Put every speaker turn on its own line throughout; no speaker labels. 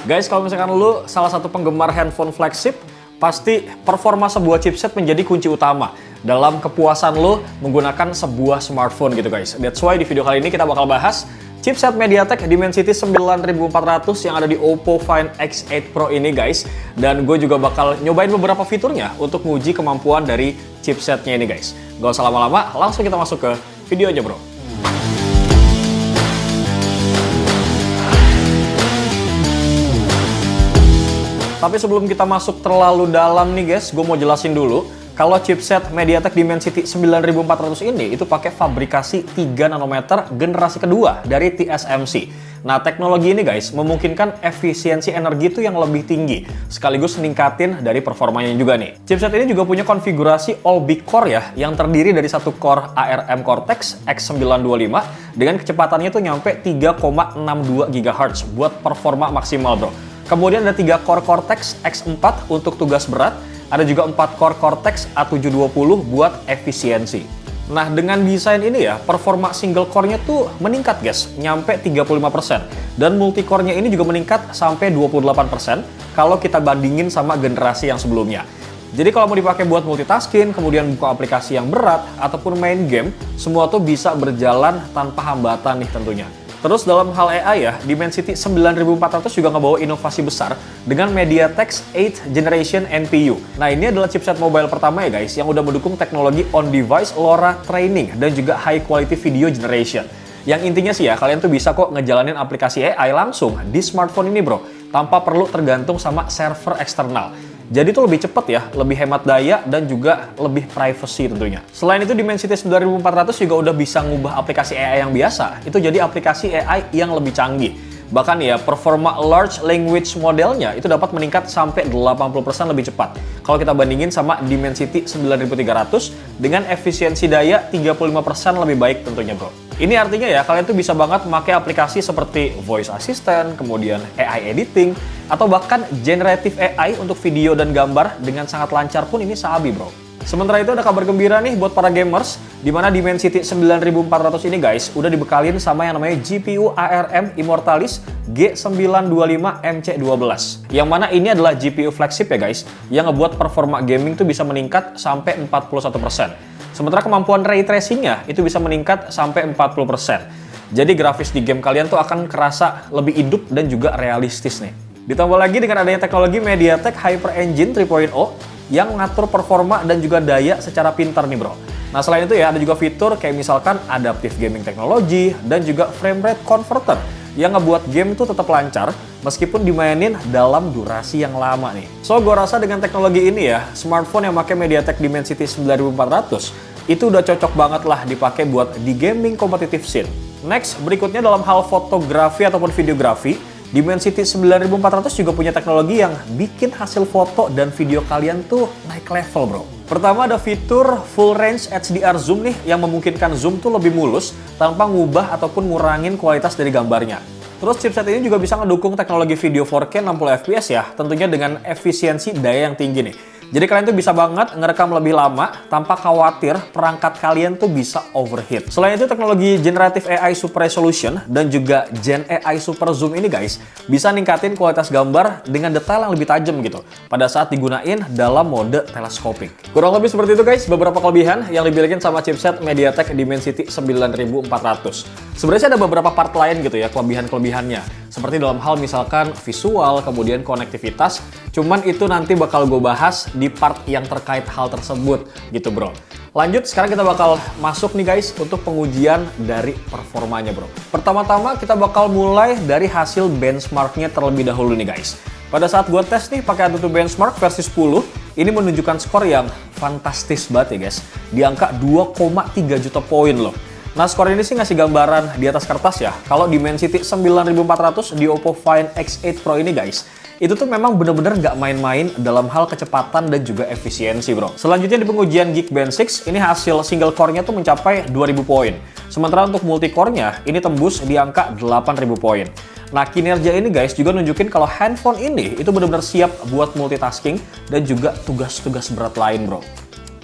Guys, kalau misalkan lu salah satu penggemar handphone flagship, pasti performa sebuah chipset menjadi kunci utama dalam kepuasan lo menggunakan sebuah smartphone gitu guys. That's why di video kali ini kita bakal bahas chipset MediaTek Dimensity 9400 yang ada di Oppo Find X8 Pro ini guys. Dan gue juga bakal nyobain beberapa fiturnya untuk menguji kemampuan dari chipsetnya ini guys. Gak usah lama-lama, langsung kita masuk ke video aja bro. Tapi sebelum kita masuk terlalu dalam nih guys, gue mau jelasin dulu kalau chipset MediaTek Dimensity 9400 ini itu pakai fabrikasi 3 nanometer generasi kedua dari TSMC. Nah, teknologi ini guys memungkinkan efisiensi energi itu yang lebih tinggi, sekaligus meningkatin dari performanya juga nih. Chipset ini juga punya konfigurasi all big core ya, yang terdiri dari satu core ARM Cortex X925 dengan kecepatannya tuh nyampe 3,62 GHz buat performa maksimal bro. Kemudian ada 3 core Cortex X4 untuk tugas berat, ada juga 4 core Cortex A720 buat efisiensi. Nah, dengan desain ini ya, performa single core-nya tuh meningkat guys, nyampe 35%. Dan multi-core-nya ini juga meningkat sampai 28% kalau kita bandingin sama generasi yang sebelumnya. Jadi kalau mau dipakai buat multitasking, kemudian buka aplikasi yang berat, ataupun main game, semua tuh bisa berjalan tanpa hambatan nih tentunya. Terus dalam hal AI ya, Dimensity 9400 juga ngebawa inovasi besar dengan MediaTek 8th Generation NPU. Nah, ini adalah chipset mobile pertama ya guys yang udah mendukung teknologi on-device LoRa training dan juga high quality video generation. Yang intinya sih ya, kalian tuh bisa kok ngejalanin aplikasi AI langsung di smartphone ini bro, tanpa perlu tergantung sama server eksternal. Jadi itu lebih cepat ya, lebih hemat daya, dan juga lebih privacy tentunya. Selain itu, Dimensity 9400 juga udah bisa ngubah aplikasi AI yang biasa, itu jadi aplikasi AI yang lebih canggih. Bahkan ya, performa large language modelnya itu dapat meningkat sampai 80% lebih cepat. Kalau kita bandingin sama Dimensity 9300 dengan efisiensi daya 35% lebih baik tentunya bro. Ini artinya ya, kalian tuh bisa banget memakai aplikasi seperti voice assistant, kemudian AI editing, atau bahkan generative AI untuk video dan gambar dengan sangat lancar pun ini sabi bro. Sementara itu ada kabar gembira nih buat para gamers, di mana Dimensity 9400 ini guys udah dibekalin sama yang namanya GPU ARM Immortalis G925MC12. Yang mana ini adalah GPU flagship ya guys, yang ngebuat performa gaming tuh bisa meningkat sampai 41%. Sementara kemampuan ray tracingnya itu bisa meningkat sampai 40%. Jadi grafis di game kalian tuh akan kerasa lebih hidup dan juga realistis nih. Ditambah lagi dengan adanya teknologi MediaTek Hyper Engine 3.0 yang mengatur performa dan juga daya secara pintar nih bro. Nah, selain itu ya ada juga fitur kayak misalkan adaptive gaming technology dan juga frame rate converter yang ngebuat game itu tetap lancar meskipun dimainin dalam durasi yang lama nih. So, gue rasa dengan teknologi ini ya, smartphone yang pakai MediaTek Dimensity 9400 itu udah cocok banget lah dipakai buat di gaming competitive scene. Next, berikutnya dalam hal fotografi ataupun videografi, Dimensity 9400 juga punya teknologi yang bikin hasil foto dan video kalian tuh naik level bro. Pertama ada fitur full range HDR zoom nih yang memungkinkan zoom tuh lebih mulus tanpa ngubah ataupun ngurangin kualitas dari gambarnya. Terus chipset ini juga bisa ngedukung teknologi video 4K 60 fps ya, tentunya dengan efisiensi daya yang tinggi nih. Jadi kalian tuh bisa banget ngerekam lebih lama tanpa khawatir perangkat kalian tuh bisa overheat. Selain itu teknologi Generative AI Super Resolution dan juga Gen AI Super Zoom ini guys bisa ningkatin kualitas gambar dengan detail yang lebih tajam gitu pada saat digunain dalam mode teleskopik. Kurang lebih seperti itu guys beberapa kelebihan yang dimiliki sama chipset MediaTek Dimensity 9400. Sebenarnya ada beberapa part lain gitu ya kelebihan-kelebihannya. Seperti dalam hal misalkan visual, kemudian konektivitas, cuman itu nanti bakal gue bahas di part yang terkait hal tersebut gitu bro. Lanjut, sekarang kita bakal masuk nih guys untuk pengujian dari performanya bro. Pertama-tama kita bakal mulai dari hasil benchmarknya terlebih dahulu nih guys. Pada saat gue tes nih pakai AnTuTu Benchmark versi 10, ini menunjukkan skor yang fantastis banget ya guys. Di angka 2,3 juta poin loh. Nah, skor ini sih ngasih gambaran di atas kertas ya. Kalau Dimensity 9400 di Oppo Find X8 Pro ini guys, itu tuh memang bener-bener nggak main-main dalam hal kecepatan dan juga efisiensi bro. Selanjutnya di pengujian Geekbench 6, ini hasil single core-nya tuh mencapai 2000 poin. Sementara untuk multi core-nya, ini tembus di angka 8000 poin. Nah, kinerja ini guys juga nunjukin kalau handphone ini itu bener-bener siap buat multitasking dan juga tugas-tugas berat lain bro.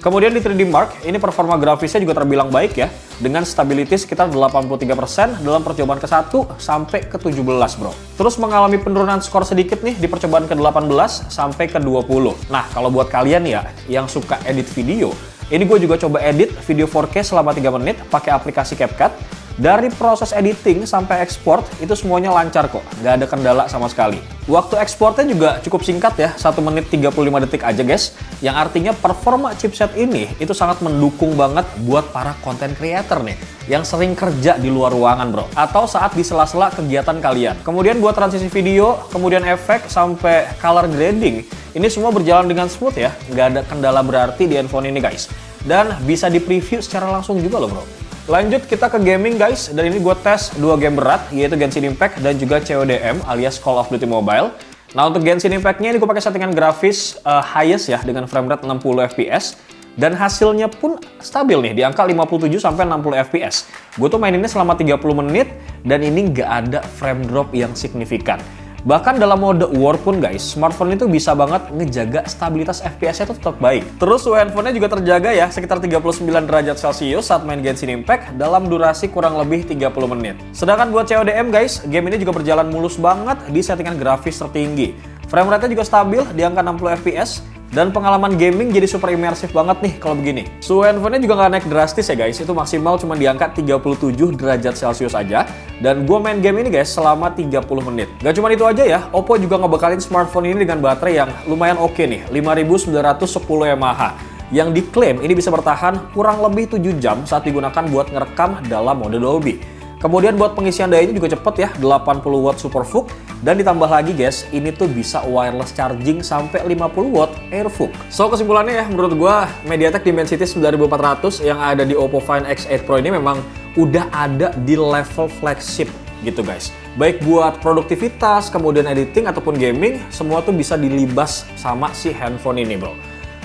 Kemudian di 3D Mark, ini performa grafisnya juga terbilang baik ya. dengan stability sekitar 83% dalam percobaan ke-1 sampai ke-17 bro. Terus mengalami penurunan skor sedikit nih di percobaan ke-18 sampai ke-20. Nah kalau buat kalian ya yang suka edit video, ini gue juga coba edit video 4K selama 3 menit pakai aplikasi CapCut. Dari proses editing sampai ekspor itu semuanya lancar kok, nggak ada kendala sama sekali. Waktu ekspornya juga cukup singkat ya, 1 menit 35 detik aja guys. Yang artinya performa chipset ini itu sangat mendukung banget buat para content creator nih yang sering kerja di luar ruangan bro, atau saat di sela-sela kegiatan kalian. Kemudian buat transisi video, kemudian efek sampai color grading, ini semua berjalan dengan smooth ya, nggak ada kendala berarti di handphone ini guys. Dan bisa di preview secara langsung juga loh bro. Lanjut kita ke gaming guys, dan ini gue tes 2 game berat, yaitu Genshin Impact dan juga CODM alias Call of Duty Mobile. Nah untuk Genshin Impact-nya ini gue pakai settingan grafis highest ya, dengan frame rate 60 fps. Dan hasilnya pun stabil nih, di angka 57-60 fps. Gue tuh maininnya selama 30 menit, dan ini nggak ada frame drop yang signifikan. Bahkan dalam mode war pun guys, smartphone itu bisa banget ngejaga stabilitas FPS-nya itu tetap baik. Terus handphonenya juga terjaga ya, sekitar 39 derajat Celcius saat main Genshin Impact dalam durasi kurang lebih 30 menit. Sedangkan buat CODM guys, game ini juga berjalan mulus banget di settingan grafis tertinggi. Frame rate-nya juga stabil di angka 60 fps. Dan pengalaman gaming jadi super imersif banget nih kalau begini. Suhu handphonenya juga nggak naik drastis ya guys, itu maksimal cuma di angka 37 derajat Celcius aja. Dan gue main game ini guys selama 30 menit. Gak cuma itu aja ya, Oppo juga ngebekalin smartphone ini dengan baterai yang lumayan oke nih, 5910 mAh. Yang diklaim ini bisa bertahan kurang lebih 7 jam saat digunakan buat ngerekam dalam mode Dolby. Kemudian buat pengisian dayanya juga cepet ya, 80 watt Super VOOC. Dan ditambah lagi guys, ini tuh bisa wireless charging sampai 50 watt Air VOOC. So kesimpulannya ya, menurut gua MediaTek Dimensity 9400 yang ada di Oppo Find X8 Pro ini memang udah ada di level flagship gitu guys. Baik buat produktivitas, kemudian editing ataupun gaming, semua tuh bisa dilibas sama si handphone ini bro.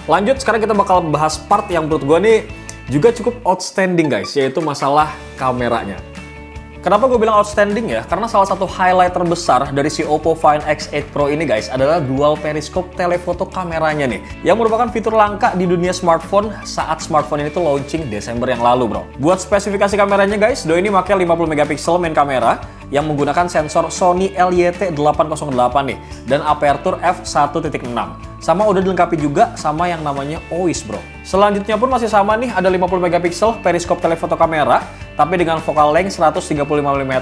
Lanjut, sekarang kita bakal bahas part yang menurut gua nih juga cukup outstanding guys, yaitu masalah kameranya. Kenapa gue bilang outstanding ya? Karena salah satu highlight terbesar dari si Oppo Find X8 Pro ini guys adalah dual periscope telephoto kameranya nih, yang merupakan fitur langka di dunia smartphone saat smartphone ini tuh launching Desember yang lalu bro. Buat spesifikasi kameranya guys, Doi ini pakai 50 megapiksel main kamera yang menggunakan sensor Sony LYT808 nih dan aperture f1.6. Sama udah dilengkapi juga sama yang namanya OIS bro. Selanjutnya pun masih sama nih, ada 50 megapiksel periskop telefoto kamera, tapi dengan focal length 135 mm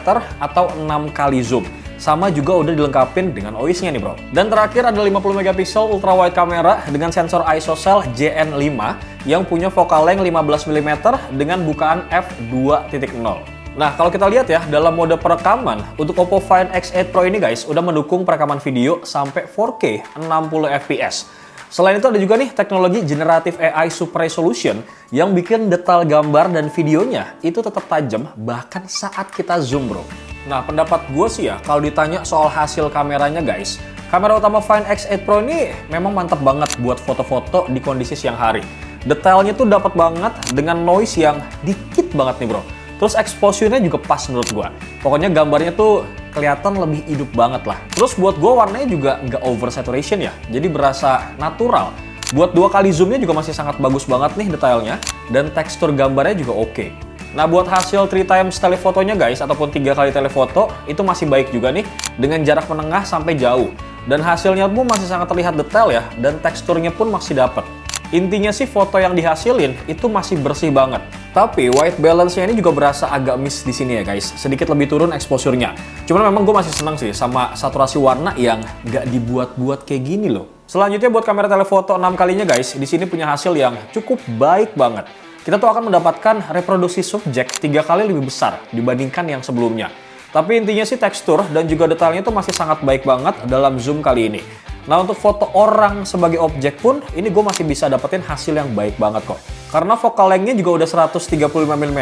atau 6 kali zoom. Sama juga udah dilengkapin dengan OIS-nya nih bro. Dan terakhir ada 50 megapiksel ultra wide kamera dengan sensor ISOCELL JN5 yang punya focal length 15 mm dengan bukaan f2.0. Nah, kalau kita lihat ya, dalam mode perekaman, untuk Oppo Find X8 Pro ini guys, udah mendukung perekaman video sampai 4K 60 fps. Selain itu ada juga nih teknologi Generative AI Super Resolution yang bikin detail gambar dan videonya itu tetap tajam bahkan saat kita zoom bro. Nah, pendapat gue sih ya, kalau ditanya soal hasil kameranya guys, kamera utama Find X8 Pro ini memang mantap banget buat foto-foto di kondisi siang hari. Detailnya tuh dapat banget dengan noise yang dikit banget nih bro. Terus exposure-nya juga pas menurut gua. Pokoknya gambarnya tuh kelihatan lebih hidup banget lah. Terus buat gua warnanya juga nggak over saturation ya, jadi berasa natural. Buat 2 kali zoomnya juga masih sangat bagus banget nih detailnya, dan tekstur gambarnya juga oke. Nah buat hasil 3 times telefotonya guys, ataupun 3 kali telefoto, itu masih baik juga nih, dengan jarak menengah sampai jauh. Dan hasilnya pun masih sangat terlihat detail ya, dan teksturnya pun masih dapet. Intinya sih foto yang dihasilin itu masih bersih banget. Tapi white balance-nya ini juga berasa agak miss di sini ya guys. Sedikit lebih turun exposure-nya. Cuman memang gue masih senang sih sama saturasi warna yang nggak dibuat-buat kayak gini loh. Selanjutnya buat kamera telefoto 6 kalinya guys, di sini punya hasil yang cukup baik banget. Kita tuh akan mendapatkan reproduksi subjek 3 kali lebih besar dibandingkan yang sebelumnya. Tapi intinya sih tekstur dan juga detailnya tuh masih sangat baik banget dalam zoom kali ini. Nah untuk foto orang sebagai objek pun, ini gue masih bisa dapetin hasil yang baik banget kok. Karena focal length-nya juga udah 135 mm,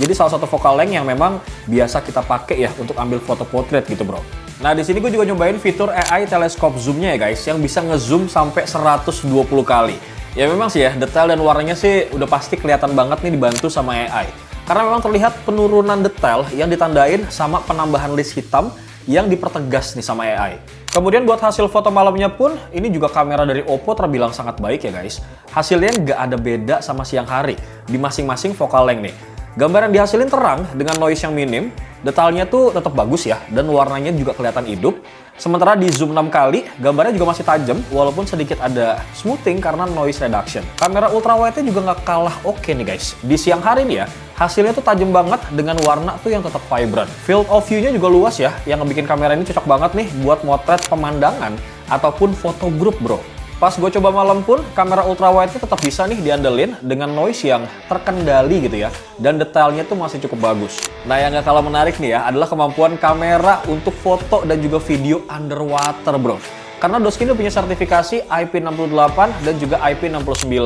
jadi salah satu focal length yang memang biasa kita pakai ya untuk ambil foto portrait gitu bro. Nah di sini gue juga nyobain fitur AI telescope zoom-nya ya guys, yang bisa ngezoom sampai 120 kali. Ya memang sih ya, detail dan warnanya sih udah pasti kelihatan banget nih dibantu sama AI. Karena memang terlihat penurunan detail yang ditandain sama penambahan list hitam yang dipertegas nih sama AI. Kemudian buat hasil foto malamnya pun, ini juga kamera dari Oppo terbilang sangat baik ya guys. Hasilnya nggak ada beda sama siang hari di masing-masing focal length nih. Gambar yang dihasilin terang dengan noise yang minim, detailnya tuh tetap bagus ya, dan warnanya juga kelihatan hidup. Sementara di zoom 6 kali, gambarnya juga masih tajam, walaupun sedikit ada smoothing karena noise reduction. Kamera ultrawide-nya juga nggak kalah oke nih guys. Di siang hari nih ya, hasilnya tuh tajam banget dengan warna tuh yang tetap vibrant. Field of view-nya juga luas ya, yang ngebikin kamera ini cocok banget nih buat motret pemandangan ataupun foto grup bro. Pas gue coba malam pun, kamera ultrawide-nya tetap bisa nih diandelin dengan noise yang terkendali gitu ya. Dan detailnya tuh masih cukup bagus. Nah yang gak kalah menarik nih ya, adalah kemampuan kamera untuk foto dan juga video underwater bro. Karena Doski ini punya sertifikasi IP68 dan juga IP69.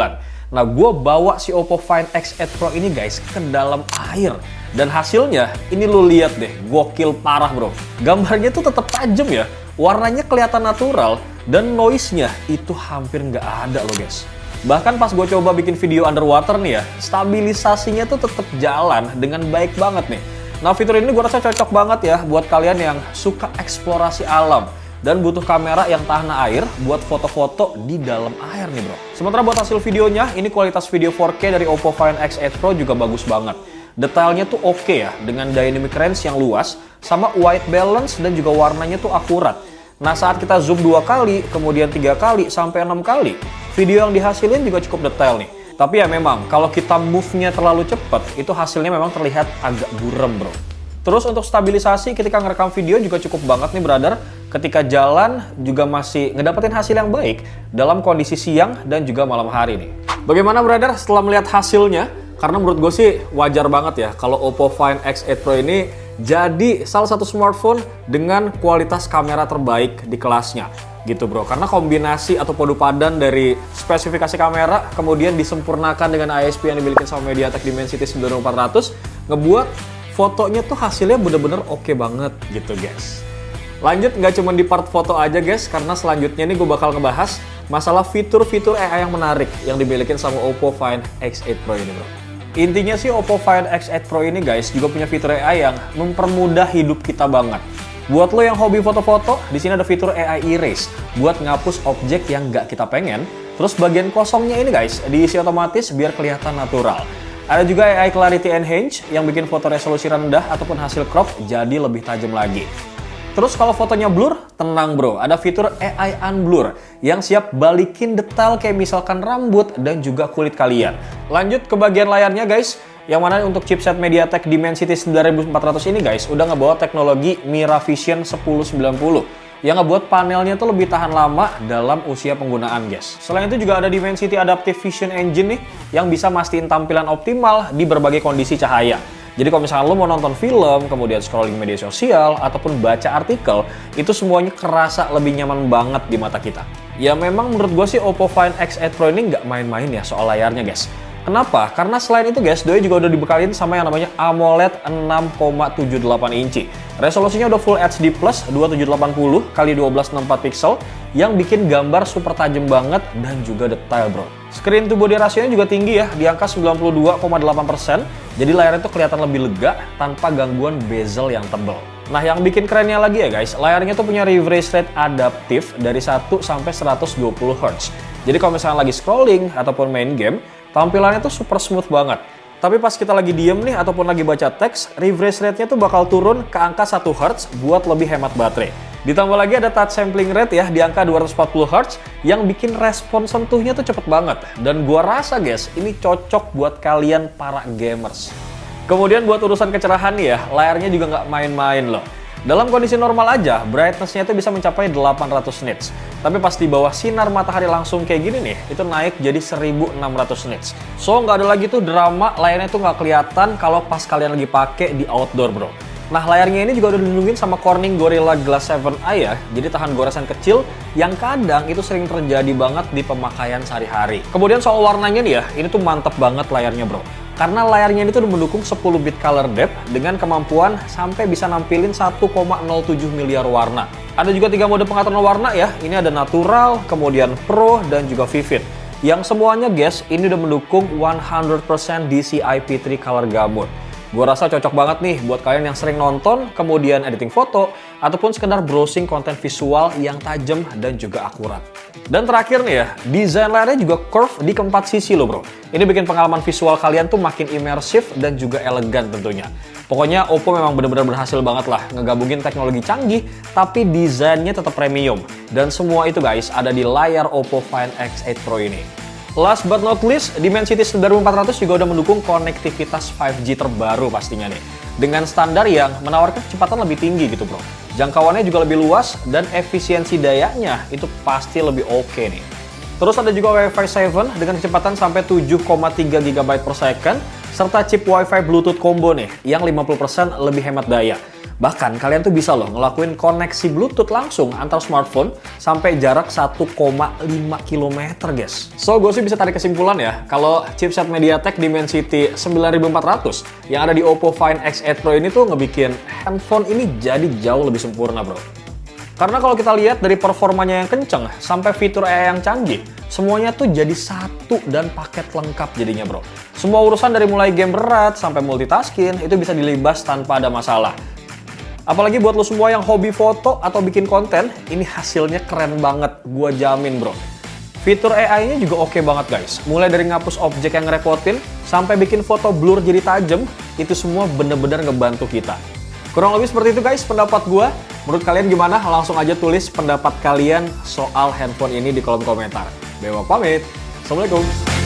Nah gue bawa si Oppo Find X8 Pro ini guys ke dalam air. Dan hasilnya, ini lu lihat deh, gokil parah bro. Gambarnya tuh tetap tajam ya, warnanya kelihatan natural. Dan noise-nya itu hampir nggak ada loh guys. Bahkan pas gue coba bikin video underwater nih ya, stabilisasinya tuh tetap jalan dengan baik banget nih. Nah fitur ini gue rasa cocok banget ya buat kalian yang suka eksplorasi alam dan butuh kamera yang tahan air buat foto-foto di dalam air nih bro. Sementara buat hasil videonya, ini kualitas video 4K dari Oppo Find X8 Pro juga bagus banget. Detailnya tuh oke ya, dengan dynamic range yang luas, sama white balance dan juga warnanya tuh akurat. Nah saat kita zoom 2 kali, kemudian 3 kali, sampai 6 kali, video yang dihasilin juga cukup detail nih. Tapi ya memang, kalau kita move-nya terlalu cepat, itu hasilnya memang terlihat agak buram bro. Terus untuk stabilisasi ketika ngerekam video juga cukup banget nih brother. Ketika jalan juga masih ngedapetin hasil yang baik dalam kondisi siang dan juga malam hari nih. Bagaimana brother setelah melihat hasilnya? Karena menurut gue sih wajar banget ya kalau Oppo Find X8 Pro ini jadi salah satu smartphone dengan kualitas kamera terbaik di kelasnya gitu bro. Karena kombinasi atau padu padan dari spesifikasi kamera kemudian disempurnakan dengan ISP yang dimiliki sama MediaTek Dimensity 9400 ngebuat fotonya tuh hasilnya bener-bener oke banget gitu guys. Lanjut nggak cuma di part foto aja guys, karena selanjutnya nih gue bakal ngebahas masalah fitur-fitur AI yang menarik yang dimiliki sama Oppo Find X8 Pro ini bro. Intinya sih Oppo Find X8 Pro ini guys juga punya fitur AI yang mempermudah hidup kita banget. Buat lo yang hobi foto-foto, di sini ada fitur AI Erase buat ngapus objek yang nggak kita pengen. Terus bagian kosongnya ini guys diisi otomatis biar kelihatan natural. Ada juga AI Clarity Enhance yang bikin foto resolusi rendah ataupun hasil crop jadi lebih tajam lagi. Terus kalau fotonya blur, tenang bro, ada fitur AI Unblur yang siap balikin detail kayak misalkan rambut dan juga kulit kalian. Lanjut ke bagian layarnya guys, yang mana untuk chipset MediaTek Dimensity 9400 ini guys udah ngebawa teknologi MiraVision 1090 yang ngebuat panelnya tuh lebih tahan lama dalam usia penggunaan guys. Selain itu juga ada Dimensity Adaptive Vision Engine nih yang bisa mastiin tampilan optimal di berbagai kondisi cahaya. Jadi kalau misalnya lo mau nonton film, kemudian scrolling media sosial, ataupun baca artikel, itu semuanya kerasa lebih nyaman banget di mata kita. Ya memang menurut gue sih Oppo Find X8 Pro ini nggak main-main ya soal layarnya guys. Kenapa? Karena selain itu guys, doi juga udah dibekalin sama yang namanya AMOLED 6,78 inci. Resolusinya udah Full HD Plus 2780 x 1264 pixel yang bikin gambar super tajam banget dan juga detail bro. Screen to body ratio-nya juga tinggi ya, di angka 92,8%. Jadi layarnya itu kelihatan lebih lega tanpa gangguan bezel yang tebal. Nah yang bikin kerennya lagi ya guys, layarnya tuh punya refresh rate adaptif dari 1 sampai 120 Hz. Jadi kalau misalnya lagi scrolling ataupun main game, tampilannya tuh super smooth banget. Tapi pas kita lagi diem nih ataupun lagi baca teks, refresh rate-nya tuh bakal turun ke angka 1 Hz buat lebih hemat baterai. Ditambah lagi ada touch sampling rate ya di angka 240 Hz yang bikin respon sentuhnya tuh cepet banget. Dan gua rasa guys, ini cocok buat kalian para gamers. Kemudian buat urusan kecerahan nih ya, layarnya juga nggak main-main loh. Dalam kondisi normal aja, brightness-nya itu bisa mencapai 800 nits. Tapi pas di bawah sinar matahari langsung kayak gini nih, itu naik jadi 1600 nits. So, nggak ada lagi tuh drama, layarnya tuh nggak kelihatan kalau pas kalian lagi pakai di outdoor bro. Nah, layarnya ini juga udah dilindungin sama Corning Gorilla Glass 7i ya, jadi tahan goresan kecil yang kadang itu sering terjadi banget di pemakaian sehari-hari. Kemudian soal warnanya nih ya, ini tuh mantep banget layarnya bro. Karena layarnya ini tuh mendukung 10 bit color depth dengan kemampuan sampai bisa nampilin 1,07 miliar warna. Ada juga 3 mode pengaturan warna ya, ini ada natural, kemudian pro, dan juga vivid. Yang semuanya guys, ini udah mendukung 100% DCI-P3 color gamut. Gua rasa cocok banget nih buat kalian yang sering nonton, kemudian editing foto, ataupun sekedar browsing konten visual yang tajam dan juga akurat. Dan terakhir nih ya, desain layarnya juga curve di keempat sisi loh bro. Ini bikin pengalaman visual kalian tuh makin imersif dan juga elegan tentunya. Pokoknya Oppo memang benar-benar berhasil banget lah ngegabungin teknologi canggih, tapi desainnya tetap premium. Dan semua itu guys ada di layar Oppo Find X8 Pro ini. Last but not least, Dimensity 9400 juga udah mendukung konektivitas 5G terbaru pastinya nih. Dengan standar yang menawarkan kecepatan lebih tinggi gitu bro. Jangkauannya juga lebih luas dan efisiensi dayanya itu pasti lebih oke nih. Terus ada juga Wi-Fi 7 dengan kecepatan sampai 7,3 GB per second, serta chip Wi-Fi Bluetooth combo nih, yang 50% lebih hemat daya. Bahkan kalian tuh bisa loh ngelakuin koneksi Bluetooth langsung antar smartphone sampai jarak 1,5 km guys. So gue sih bisa tarik kesimpulan ya, kalau chipset MediaTek Dimensity 9400 yang ada di Oppo Find X8 Pro ini tuh ngebikin handphone ini jadi jauh lebih sempurna bro. Karena kalau kita lihat dari performanya yang kenceng sampai fitur AI yang canggih, semuanya tuh jadi satu dan paket lengkap jadinya bro. Semua urusan dari mulai game berat sampai multitasking itu bisa dilibas tanpa ada masalah. Apalagi buat lo semua yang hobi foto atau bikin konten, ini hasilnya keren banget, gua jamin bro. Fitur AI-nya juga oke banget guys. Mulai dari ngapus objek yang ngerepotin, sampai bikin foto blur jadi tajam, itu semua bener-bener ngebantu kita. Kurang lebih seperti itu guys pendapat gua. Menurut kalian gimana? Langsung aja tulis pendapat kalian soal handphone ini di kolom komentar. Dewa pamit. Assalamualaikum.